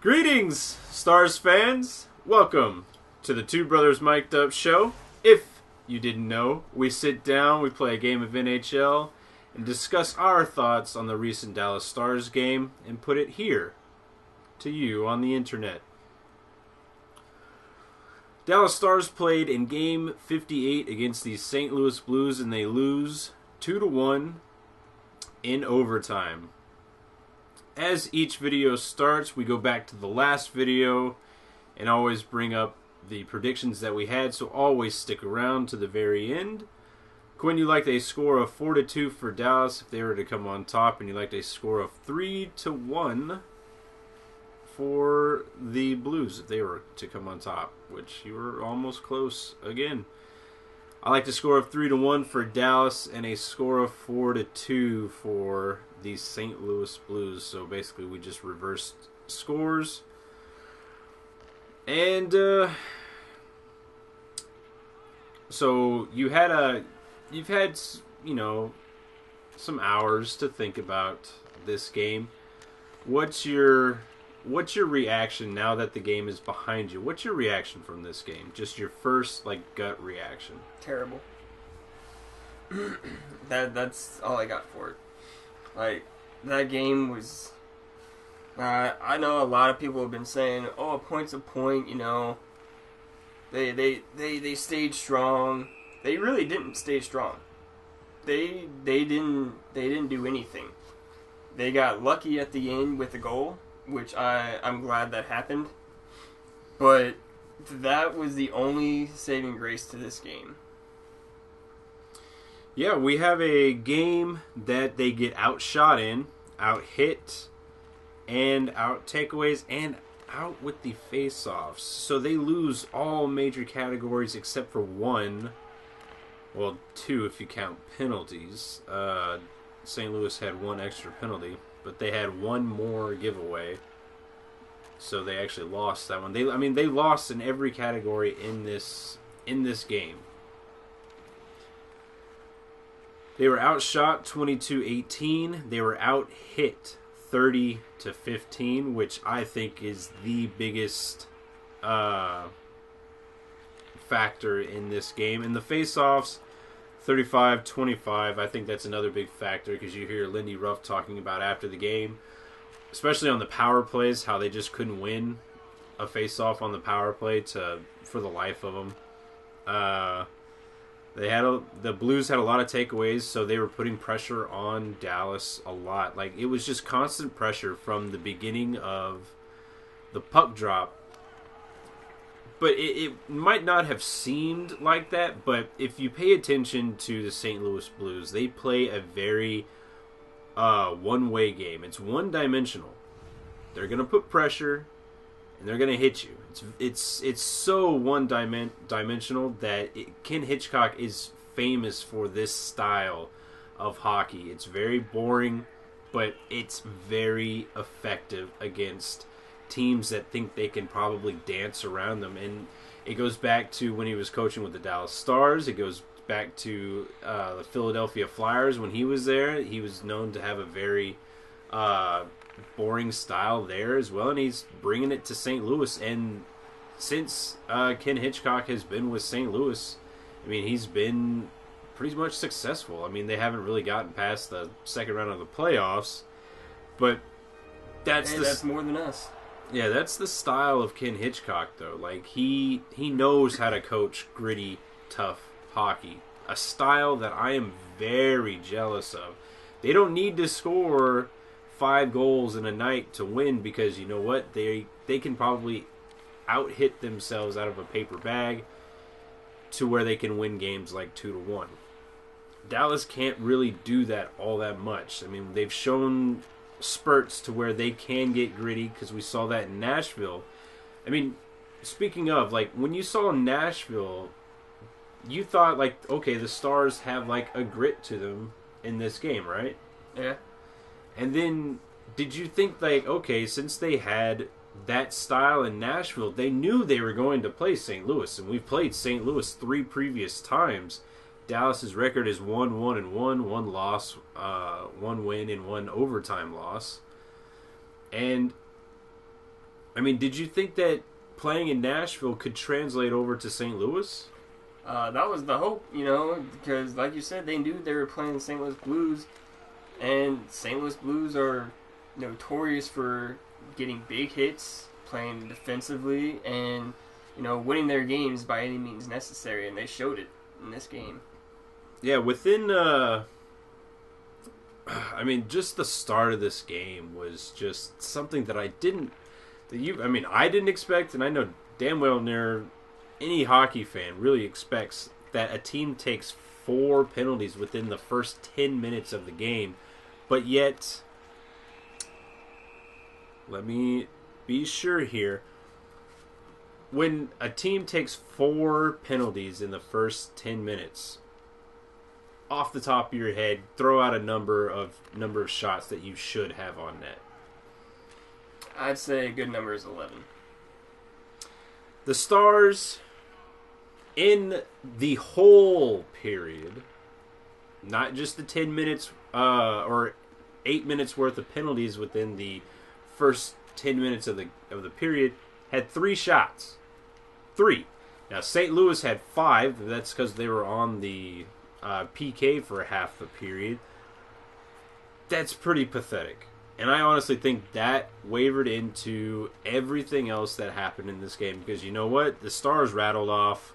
Greetings, Stars fans! Welcome to the Two Brothers Mic'd Up show. If you didn't know, we sit down, we play a game of NHL, and discuss our thoughts on the recent Dallas Stars game, and put it here to you on the internet. Dallas Stars played in Game 58 against the St. Louis Blues, and they lose 2-1 in overtime. As each video starts, we go back to the last video and always bring up the predictions that we had, so always stick around to the very end. Quinn, you liked a score of 4-2 for Dallas if they were to come on top, and you liked a score of 3-1 for the Blues if they were to come on top, which you were almost close again. I liked a score of 3-1 for Dallas and a score of 4-2 for the St. Louis Blues. So basically, we just reversed scores. And so you've had some hours to think about this game. What's your reaction now that the game is behind you? What's your reaction from this game? Just your first gut reaction. Terrible. That's all I got for it. That game was... I know a lot of people have been saying, "Oh, a point's a point." They stayed strong. They really didn't stay strong. They didn't do anything. They got lucky at the end with the goal, which I'm glad that happened. But that was the only saving grace to this game. Yeah, we have a game that they get outshot in, out-hit, and out-takeaways, and out with the face-offs. So they lose all major categories except for one. Well, two if you count penalties. St. Louis had one extra penalty, but they had one more giveaway. So they actually lost that one. They lost in every category in this game. They were outshot 22-18. They were out-hit 30-15, which I think is the biggest factor in this game. And the face-offs, 35-25. I think that's another big factor because you hear Lindy Ruff talking about after the game, especially on the power plays, how they just couldn't win a face-off on the power play for the life of them. The Blues had a lot of takeaways, so they were putting pressure on Dallas a lot. It was just constant pressure from the beginning of the puck drop. But it might not have seemed like that, but if you pay attention to the St. Louis Blues, they play a very one-way game. It's one-dimensional. They're going to put pressure, and they're going to hit you. It's so one-dimensional that Ken Hitchcock is famous for this style of hockey. It's very boring, but it's very effective against teams that think they can probably dance around them. And it goes back to when he was coaching with the Dallas Stars. It goes back to the Philadelphia Flyers when he was there. He was known to have a very boring style there as well, and he's bringing it to St. Louis. And since Ken Hitchcock has been with St. Louis, he's been pretty much successful. They haven't really gotten past the second round of the playoffs, but that's more than us. Yeah, that's the style of Ken Hitchcock, though. He knows how to coach gritty, tough hockey, a style that I am very jealous of. They don't need to score 5 goals in a night to win, because you know what? They can probably out-hit themselves out of a paper bag to where they can win games 2-1. Dallas can't really do that all that much. They've shown spurts to where they can get gritty, because we saw that in Nashville. Speaking of, when you saw Nashville, you thought, okay, the Stars have, a grit to them in this game, right? Yeah. And then, did you think, okay, since they had that style in Nashville, they knew they were going to play St. Louis, and we've played St. Louis 3 previous times. Dallas's record is 1-1-1, 1 loss, 1 win, and 1 overtime loss. And I mean, did you think that playing in Nashville could translate over to St. Louis? That was the hope, because like you said, they knew they were playing the St. Louis Blues, and St. Louis Blues are notorious for getting big hits, playing defensively, and winning their games by any means necessary, and they showed it in this game. Yeah, within I mean, just the start of this game was just something that I didn't expect, and I know damn well near any hockey fan really expects that a team takes 4 penalties within the first 10 minutes of the game, but yet, let me be sure here, when a team takes 4 penalties in the first 10 minutes, off the top of your head, throw out a number of shots that you should have on net. I'd say a good number is 11. The Stars, in the whole period, not just the 10 minutes or 8 minutes worth of penalties within the first 10 minutes of the period, had 3 shots. 3. Now, St. Louis had 5. That's because they were on the PK for half the period. That's pretty pathetic. And I honestly think that wavered into everything else that happened in this game. Because you know what? The Stars rattled off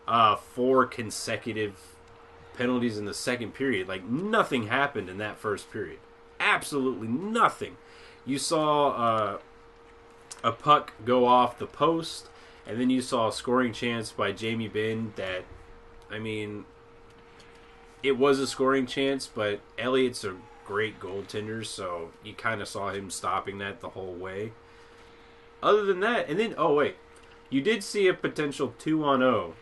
4 consecutive penalties in the second period. Like, nothing happened in that first period. Absolutely nothing. You saw a puck go off the post, and then you saw a scoring chance by Jamie Benn that, I mean, it was a scoring chance, but Elliott's a great goaltender, so you kind of saw him stopping that the whole way. Other than that, and then, you did see a potential 2-on-0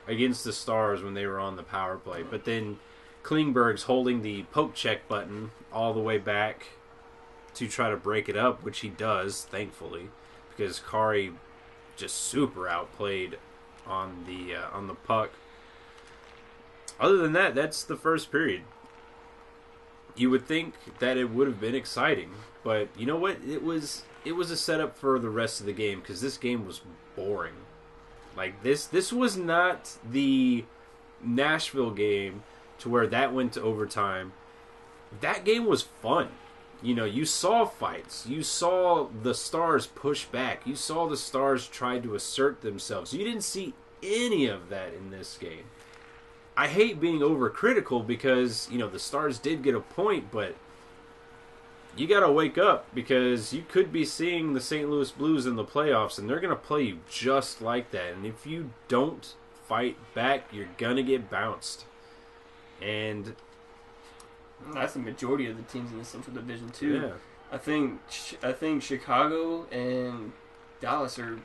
against the Stars when they were on the power play, but then Klingberg's holding the poke check button all the way back to try to break it up, which he does, thankfully, because Kari just super outplayed on the puck. Other than that, that's the first period. You would think that it would have been exciting, but you know what? It was a setup for the rest of the game, because this game was boring. Like, this was not the Nashville game to where that went to overtime. That game was fun. You saw fights. You saw the Stars push back. You saw the Stars try to assert themselves. You didn't see any of that in this game. I hate being overcritical because, the Stars did get a point, but you got to wake up, because you could be seeing the St. Louis Blues in the playoffs, and they're going to play you just like that. And if you don't fight back, you're going to get bounced. And that's the majority of the teams in the Central Division too. Yeah. I think Chicago and Dallas are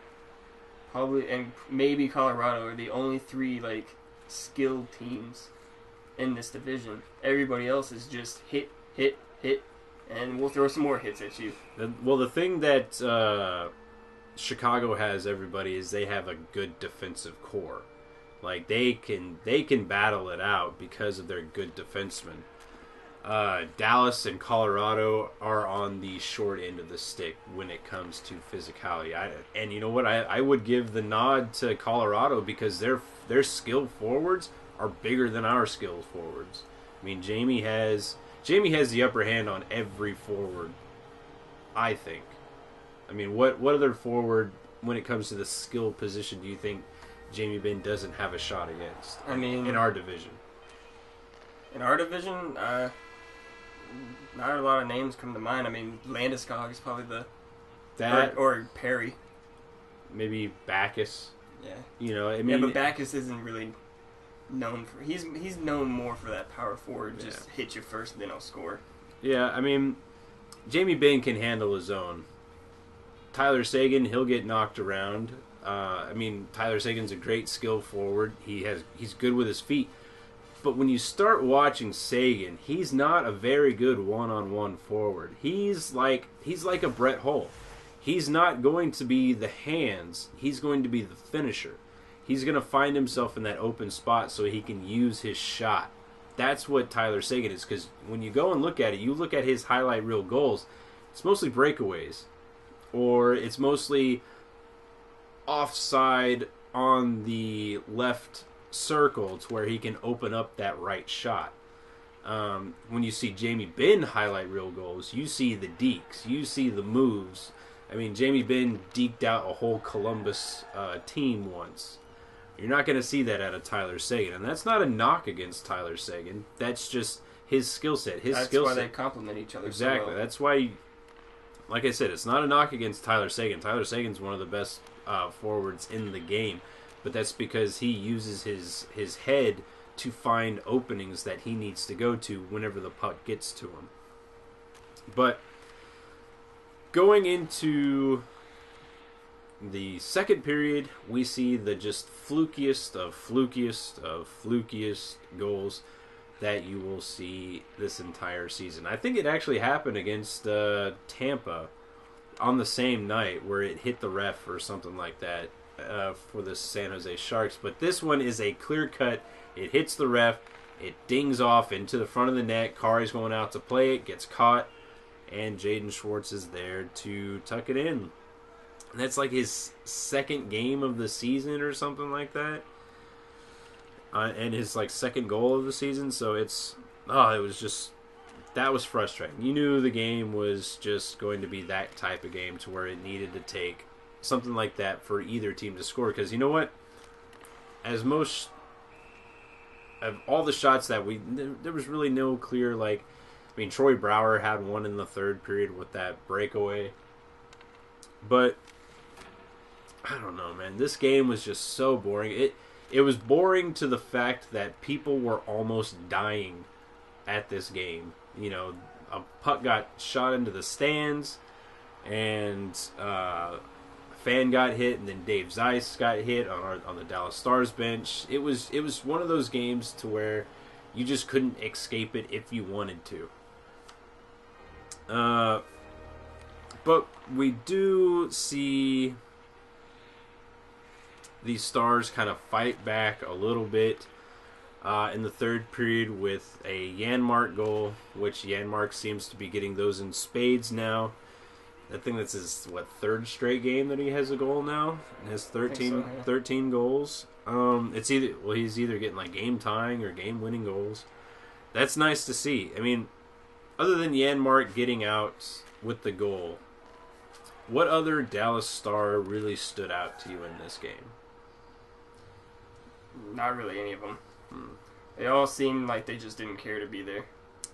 probably, and maybe Colorado, are the only 3 skilled teams in this division. Everybody else is just hit, and we'll throw some more hits at you. Well, the thing that Chicago has, everybody, is they have a good defensive core. Like, they can battle it out because of their good defensemen. Dallas and Colorado are on the short end of the stick when it comes to physicality. And you know what? I would give the nod to Colorado, because their skilled forwards are bigger than our skilled forwards. I mean, Jamie has the upper hand on every forward, I think. I mean, what other forward, when it comes to the skill position, do you think Jamie Benn doesn't have a shot against? I mean, in our division. In our division, not a lot of names come to mind. I mean, Landeskog is probably or Perry. Maybe Backus. Yeah. I mean, but Backus isn't really known for. He's known more for that power forward. Just hit you first, then I'll score. Yeah, I mean, Jamie Benn can handle his own. Tyler Seguin, he'll get knocked around. I mean, Tyler Seguin's a great skill forward. He's good with his feet. But when you start watching Seguin, he's not a very good one-on-one forward. He's like a Brett Hull. He's not going to be the hands. He's going to be the finisher. He's going to find himself in that open spot so he can use his shot. That's what Tyler Seguin is, because when you go and look at it, you look at his highlight reel goals, it's mostly breakaways. or it's mostly offside on the left circle to where he can open up that right shot. When you see Jamie Benn highlight reel goals, you see the dekes, you see the moves. I mean, Jamie Benn deked out a whole Columbus team once. You're not going to see that out of Tyler Seguin, and that's not a knock against Tyler Seguin. That's just his skill set. That's why they complement each other. Exactly. So well. That's why, like I said, it's not a knock against Tyler Seguin. Tyler Seguin's one of the best forwards in the game, but that's because he uses his head to find openings that he needs to go to whenever the puck gets to him. But going into the second period, we see the just flukiest goals that you will see this entire season. I think it actually happened against Tampa on the same night where it hit the ref or something like that for the San Jose Sharks. But this one is a clear cut. It hits the ref. It dings off into the front of the net. Kari's going out to play it, gets caught, and Jaden Schwartz is there to tuck it in. And that's like his second game of the season or something like that. And his like second goal of the season. So it was just, that was frustrating. You knew the game was just going to be that type of game to where it needed to take something like that for either team to score. Because you know what? As most of all the shots that there was really no clear, like, I mean, Troy Brouwer had one in the third period with that breakaway. But I don't know, man. This game was just so boring. It was boring to the fact that people were almost dying at this game. You know, a puck got shot into the stands, and a fan got hit, and then Dave Zeiss got hit on the Dallas Stars bench. It was one of those games to where you just couldn't escape it if you wanted to. But we do see these Stars kind of fight back a little bit in the third period with a Janmark goal, which Janmark seems to be getting those in spades now. I think that's his, third straight game that he has a goal now? He has 13 goals. He's either getting like game tying or game winning goals. That's nice to see. I mean, other than Janmark getting out with the goal, what other Dallas Star really stood out to you in this game? Not really any of them. They all seemed like they just didn't care to be there.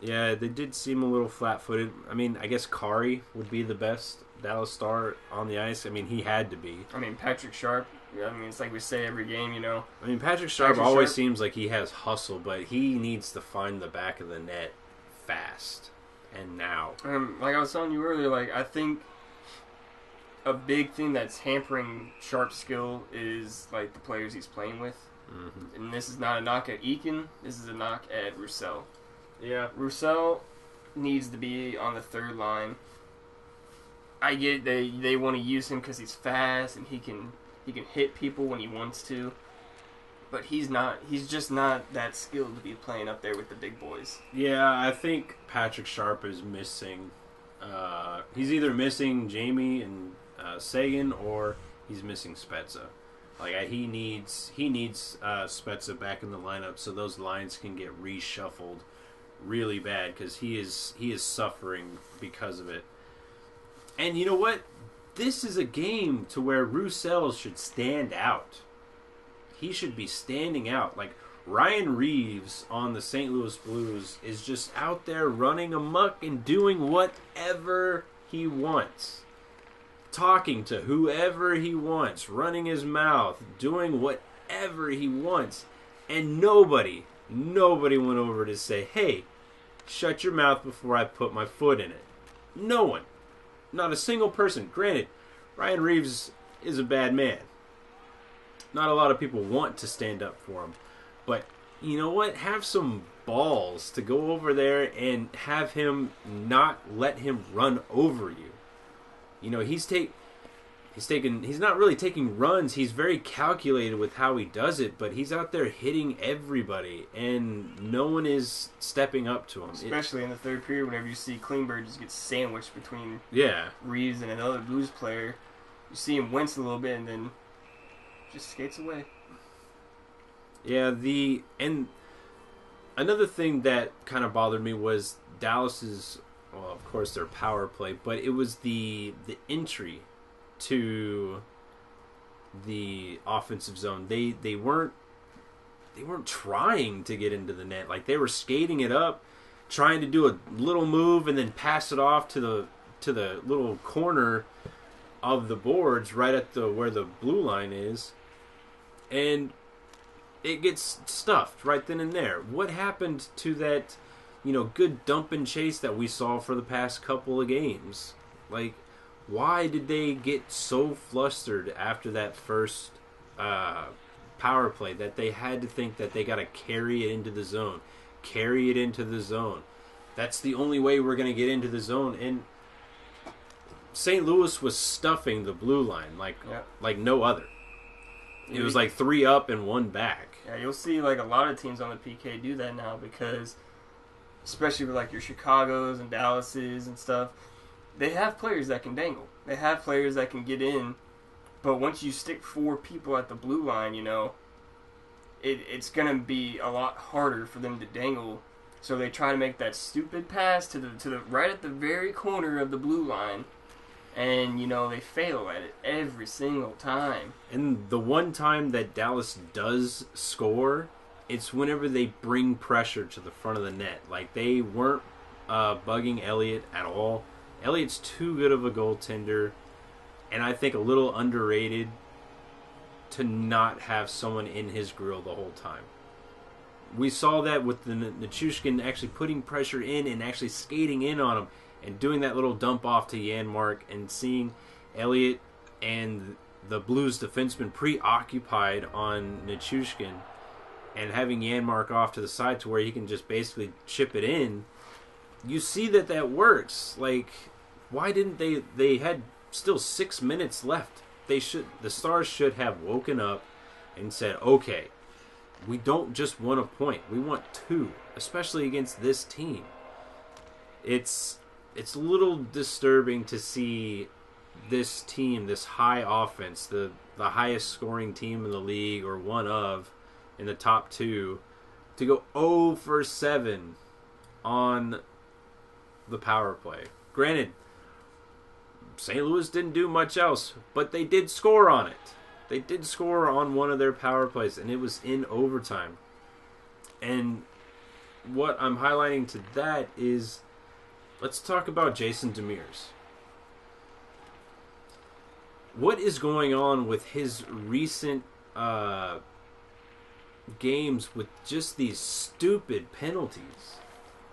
Yeah, they did seem a little flat-footed. I mean, I guess Kari would be the best Dallas Star on the ice. I mean, he had to be. I mean, Patrick Sharp. I mean, it's like we say every game, you know. I mean, Patrick Sharp always seems like he has hustle, but he needs to find the back of the net fast and now. Like I was telling you earlier, like I think a big thing that's hampering Sharp's skill is like the players he's playing with. Mm-hmm. And this is not a knock at Eakin. This is a knock at Roussel. Yeah. Roussel needs to be on the third line. I get they want to use him because he's fast and he can hit people when he wants to. But he's just not that skilled to be playing up there with the big boys. Yeah, I think Patrick Sharp is missing. He's either missing Jamie and Seguin, or he's missing Spezza. Like he needs Spezza back in the lineup so those lines can get reshuffled really bad, because he is suffering because of it. And you know what? This is a game to where Roussel should stand out. He should be standing out. Like Ryan Reeves on the St. Louis Blues is just out there running amok and doing whatever he wants. Talking to whoever he wants, running his mouth, doing whatever he wants. And nobody went over to say, hey, shut your mouth before I put my foot in it. No one. Not a single person. Granted, Ryan Reeves is a bad man. Not a lot of people want to stand up for him. But you know what? Have some balls to go over there and have him not let him run over you. You know, He's not really taking runs. He's very calculated with how he does it, but he's out there hitting everybody, and no one is stepping up to him. Especially in the third period, whenever you see Klingberg just get sandwiched between Reeves and another Blues player, you see him wince a little bit and then just skates away. Yeah, and another thing that kind of bothered me was Dallas's, well, of course, their power play, but it was the entry to the offensive zone. They weren't trying to get into the net. Like, they were skating it up, trying to do a little move and then pass it off to the little corner of the boards right at where the blue line is, and it gets stuffed right then and there. What happened to that, good dump and chase that we saw for the past couple of games? Like, why did they get so flustered after that first power play that they had to think that they got to carry it into the zone? Carry it into the zone. That's the only way we're going to get into the zone. And St. Louis was stuffing the blue line like no other. It was like 3 up and 1 back. Yeah, you'll see like a lot of teams on the PK do that now because, especially with like your Chicagos and Dallases and stuff, they have players that can dangle. They have players that can get in, but once you stick 4 people at the blue line, it's gonna be a lot harder for them to dangle. So they try to make that stupid pass to the right at the very corner of the blue line, and they fail at it every single time. And the one time that Dallas does score, it's whenever they bring pressure to the front of the net. Like, they weren't bugging Elliott at all. Elliott's too good of a goaltender, and I think a little underrated to not have someone in his grill the whole time. We saw that with the Nichushkin actually putting pressure in and actually skating in on him and doing that little dump off to Janmark, and seeing Elliott and the Blues defenseman preoccupied on Nichushkin and having Janmark off to the side to where he can just basically chip it in. You see that works. Like, why didn't they had still 6 minutes left. The Stars should have woken up and said, okay, we don't just want a point, we want 2, especially against this team. It's a little disturbing to see this team, this high offense, the highest scoring team in the league, or one of, in the top 2, to go 0 for 7 on the power play. Granted, St. Louis didn't do much else, but they did score on it. They did score on one of their power plays, and it was in overtime. And what I'm highlighting to that is, let's talk about Jason Demers. What is going on with his recent games with just these stupid penalties?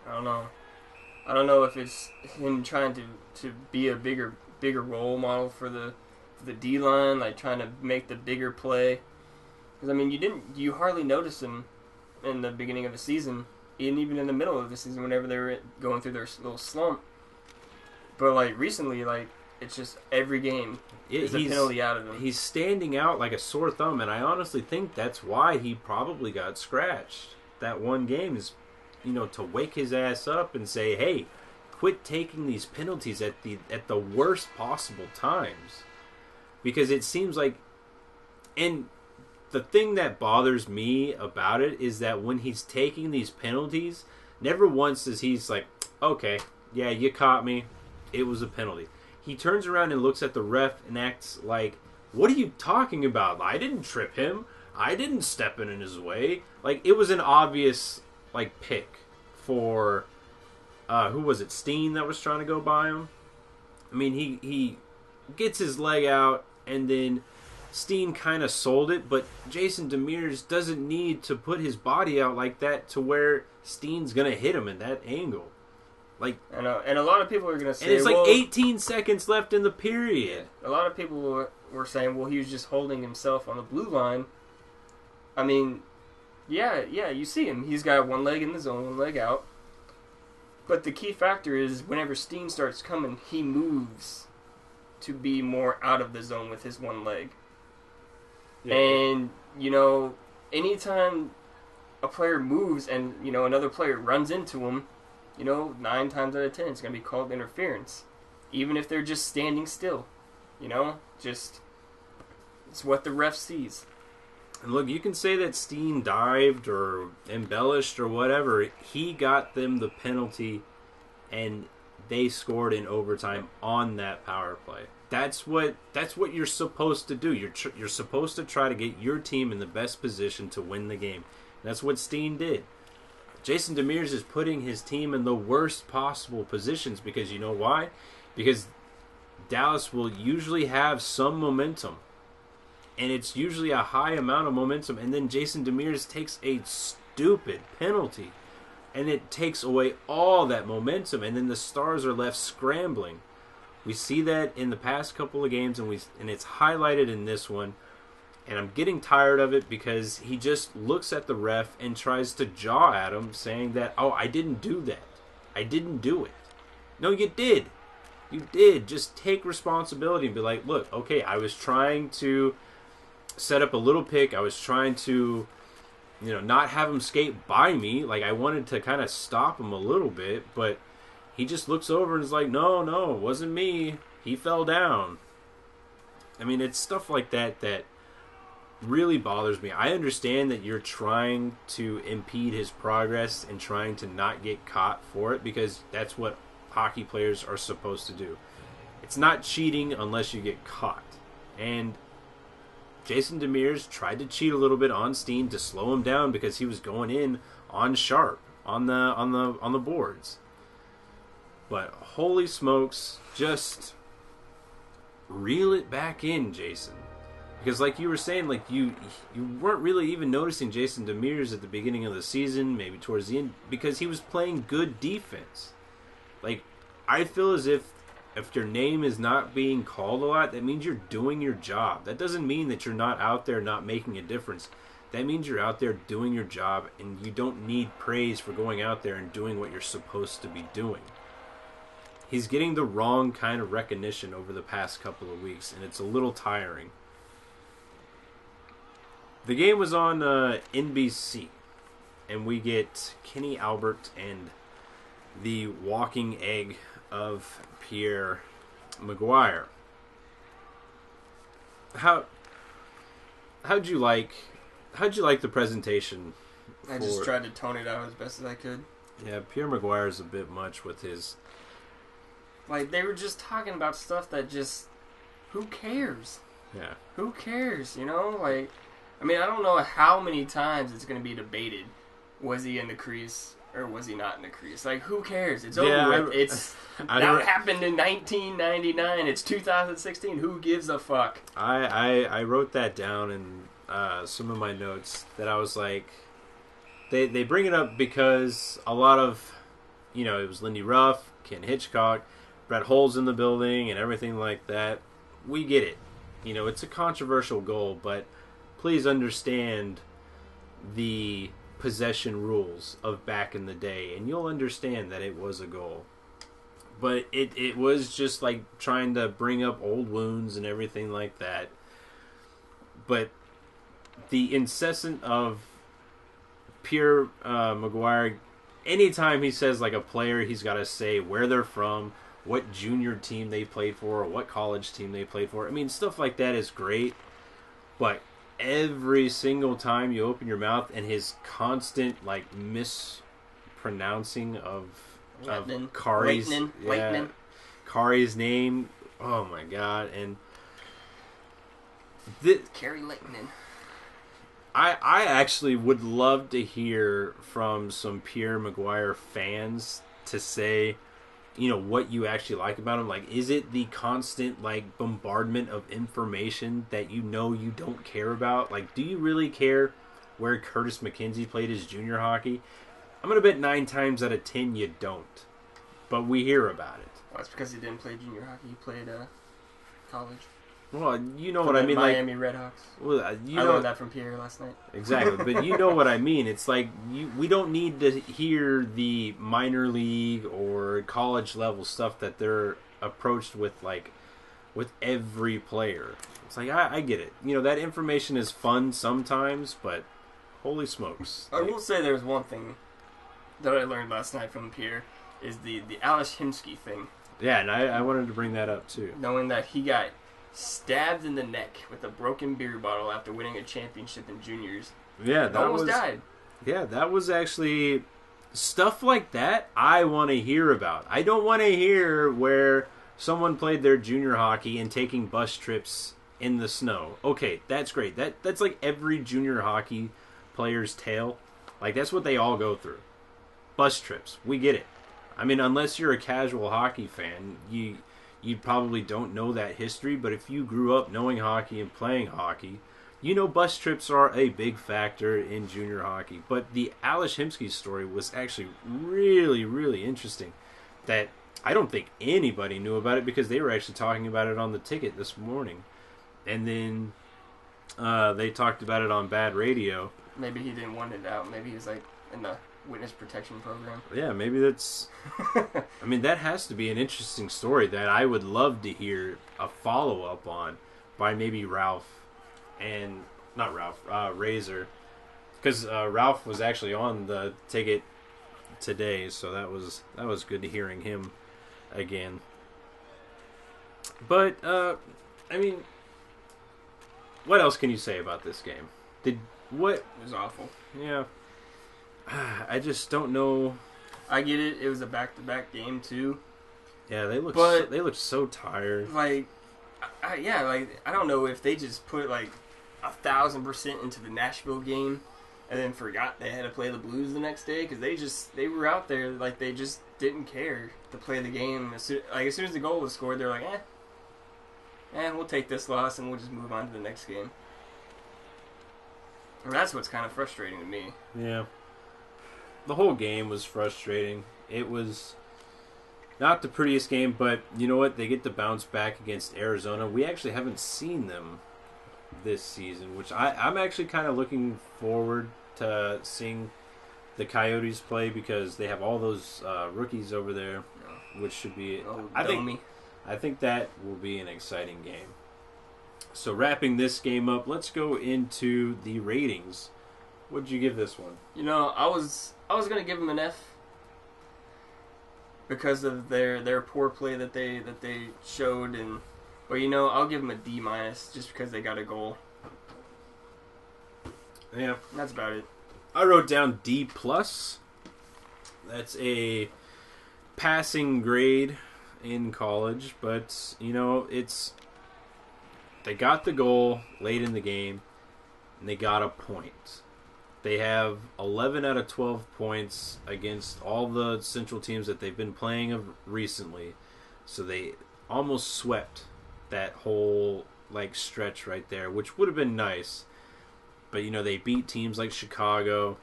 I don't know if it's him trying to be a bigger role model for the D line, like trying to make the bigger play. Because I mean, you hardly notice him in the beginning of the season, and even in the middle of the season, whenever they were going through their little slump. But like recently, like it's just every game is a penalty out of him. He's standing out like a sore thumb, and I honestly think that's why he probably got scratched. That one game is, to wake his ass up and say, hey, quit taking these penalties at the worst possible times. Because it seems like, and the thing that bothers me about it is that when he's taking these penalties, never once is he's like, okay, yeah, you caught me, it was a penalty. He turns around and looks at the ref and acts like, what are you talking about? I didn't trip him. I didn't step in his way. Like, it was an obvious, pick for, who was it, Steen that was trying to go by him? I mean, he gets his leg out, and then Steen kind of sold it, but Jason Demers doesn't need to put his body out like that to where Steen's going to hit him in that angle. Like, I know, and a lot of people are going to say, and it's like 18 seconds left in the period. A lot of people were saying, well, he was just holding himself on the blue line. I mean, yeah, you see him. He's got one leg in the zone, one leg out. But the key factor is whenever Steen starts coming, he moves to be more out of the zone with his one leg. Yeah. And, anytime a player moves and, another player runs into him, 9 times out of 10 it's going to be called interference. Even if they're just standing still. Just it's what the ref sees. And look, you can say that Steen dived or embellished or whatever. He got them the penalty, and they scored in overtime on that power play. That's what you're supposed to do. You're supposed to try to get your team in the best position to win the game. That's what Steen did. Jason Demers is putting his team in the worst possible positions because you know why? Because Dallas will usually have some momentum. And it's usually a high amount of momentum. And then Jason Demers takes a stupid penalty. And it takes away all that momentum. And then the Stars are left scrambling. We see that in the past couple of games. And it's highlighted in this one. And I'm getting tired of it because he just looks at the ref and tries to jaw at him, saying that, oh, I didn't do that. I didn't do it. No, you did. You did. Just take responsibility and be like, look, okay, I was trying to set up a little pick. I was trying to, not have him skate by me. Like, I wanted to kind of stop him a little bit, but he just looks over and is like, no, it wasn't me. He fell down. I mean, it's stuff like that that really bothers me. I understand that you're trying to impede his progress and trying to not get caught for it because that's what hockey players are supposed to do. It's not cheating unless you get caught. And Jason Demers tried to cheat a little bit on Steen to slow him down because he was going in on sharp on the boards. But holy smokes, just reel it back in, Jason. Because like you were saying, like you weren't really even noticing Jason Demers at the beginning of the season, maybe towards the end, because he was playing good defense. Like, I feel as if your name is not being called a lot, that means you're doing your job. That doesn't mean that you're not out there not making a difference. That means you're out there doing your job, and you don't need praise for going out there and doing what you're supposed to be doing. He's getting the wrong kind of recognition over the past couple of weeks, and it's a little tiring. The game was on NBC, and we get Kenny Albert and the walking egg of Pierre Maguire. How'd you like the presentation? I just tried to tone it out as best as I could. Yeah, Pierre Maguire's a bit much with his. Like, they were just talking about stuff that just, who cares? Yeah. Who cares? Like, I mean, I don't know how many times it's going to be debated. Was he in the crease or was he not in the crease? Like, who cares? It's over with. That happened in 1999. It's 2016. Who gives a fuck? I wrote that down in some of my notes that I was like, they bring it up because a lot of, it was Lindy Ruff, Ken Hitchcock, Brett Hull's in the building and everything like that. We get it. It's a controversial goal, but please understand the possession rules of back in the day, and you'll understand that it was a goal. But it was just like trying to bring up old wounds and everything like that. But the incessant of Pierre Maguire, anytime he says like a player, he's got to say where they're from, what junior team they played for, or what college team they played for. I mean, stuff like that is great, but every single time you open your mouth and his constant like mispronouncing of Kari's Kari's name, oh my god. And Kari Lehtinen. I actually would love to hear from some Pierre Maguire fans to say, what you actually like about him. Like, is it the constant, like, bombardment of information that you don't care about? Like, do you really care where Curtis McKenzie played his junior hockey? I'm going to bet 9 times out of 10 you don't. But we hear about it. Well, that's because he didn't play junior hockey. He played college. Well, you know what I mean. Miami Redhawks. Well, I learned that from Pierre last night. Exactly, but you know what I mean. It's like we don't need to hear the minor league or college level stuff that they're approached with, like with every player. It's like, I get it. You know, that information is fun sometimes, but holy smokes. I will say there's one thing that I learned last night from Pierre is the Ales Himsky thing. Yeah, and I wanted to bring that up too. Knowing that he got stabbed in the neck with a broken beer bottle after winning a championship in juniors. Yeah, that almost died. Yeah, that was actually stuff like that I want to hear about. I don't want to hear where someone played their junior hockey and taking bus trips in the snow. Okay, that's great. That's like every junior hockey player's tale. Like, that's what they all go through. Bus trips. We get it. I mean, unless you're a casual hockey fan, you probably don't know that history, but if you grew up knowing hockey and playing hockey, you know bus trips are a big factor in junior hockey. But the Ales Himsky story was actually really, really interesting. That I don't think anybody knew about it because they were actually talking about it on the ticket this morning. And then they talked about it on Bad Radio. Maybe he didn't want it out. Maybe he was like in the witness protection program. Yeah, maybe that's... I mean, that has to be an interesting story that I would love to hear a follow-up on by maybe Ralph and... Not Ralph, Razor. Because Ralph was actually on the ticket today, so that was good to hearing him again. But, I mean... What else can you say about this game? What... It was awful. Yeah. I just don't know. I get it. It was a back-to-back game too. Yeah, they look so tired. Like, I don't know if they just put like 1,000% into the Nashville game and then forgot they had to play the Blues the next day because they were out there like they just didn't care to play the game. As soon as the goal was scored, they're like, we'll take this loss and we'll just move on to the next game. And that's what's kind of frustrating to me. Yeah. The whole game was frustrating. It was not the prettiest game, but you know what? They get to bounce back against Arizona. We actually haven't seen them this season, which I'm actually kind of looking forward to seeing the Coyotes play because they have all those rookies over there, which should be... I think that will be an exciting game. So wrapping this game up, let's go into the ratings. What'd you give this one? You know, I was gonna give them an F because of their poor play that they showed, but you know, I'll give them a D- just because they got a goal. Yeah, that's about it. I wrote down D+. That's a passing grade in college, but you know, they got the goal late in the game and they got a point. They have 11 out of 12 points against all the Central teams that they've been playing of recently. So they almost swept that whole stretch right there, which would have been nice. But you know, they beat teams like Chicago,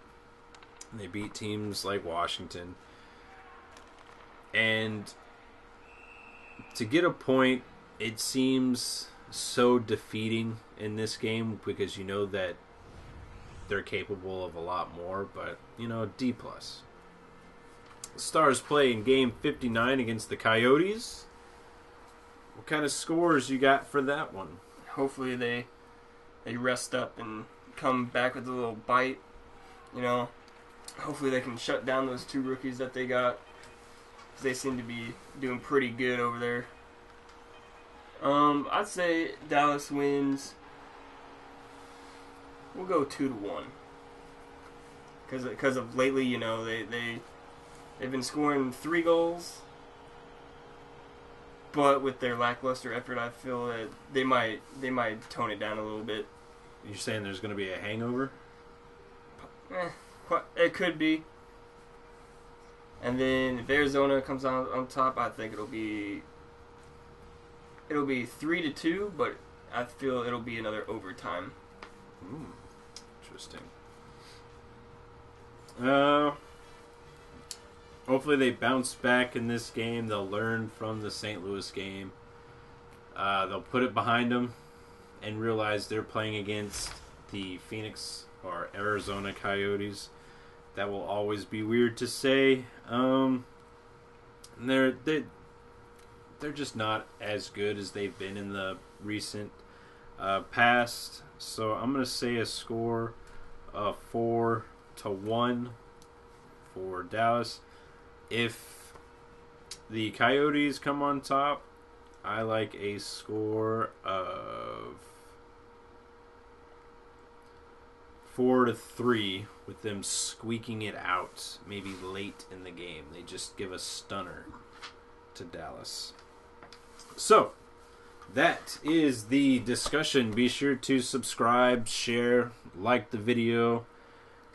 and they beat teams like Washington. And to get a point, it seems so defeating in this game because you know that they're capable of a lot more, but you know, D+. Stars play in game 59 against the Coyotes. What kind of scores you got for that one? Hopefully they rest up and come back with a little bite. You know, hopefully they can shut down those two rookies that they got. They seem to be doing pretty good over there. I'd say Dallas wins. We'll go 2-1. Because of lately, you know, they've been scoring 3 goals, but with their lackluster effort, I feel that they might tone it down a little bit. You're saying there's going to be a hangover? It could be. And then if Arizona comes on top, I think it'll be 3-2, but I feel it'll be another overtime. Interesting. Hopefully they bounce back in this game. They'll learn from the St. Louis game. They'll put it behind them and realize they're playing against the Phoenix or Arizona Coyotes. That will always be weird to say. They're they're just not as good as they've been in the recent past. So I'm going to say a score of 4-1 for Dallas. If the Coyotes come on top, I like a score of 4-3 with them squeaking it out maybe late in the game. They just give a stunner to Dallas. So, that is the discussion. Be sure to subscribe, share, like the video,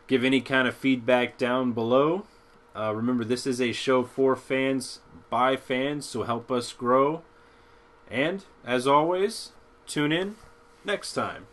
give any kind of feedback down below. Remember, this is a show for fans, by fans, so help us grow. And, as always, tune in next time.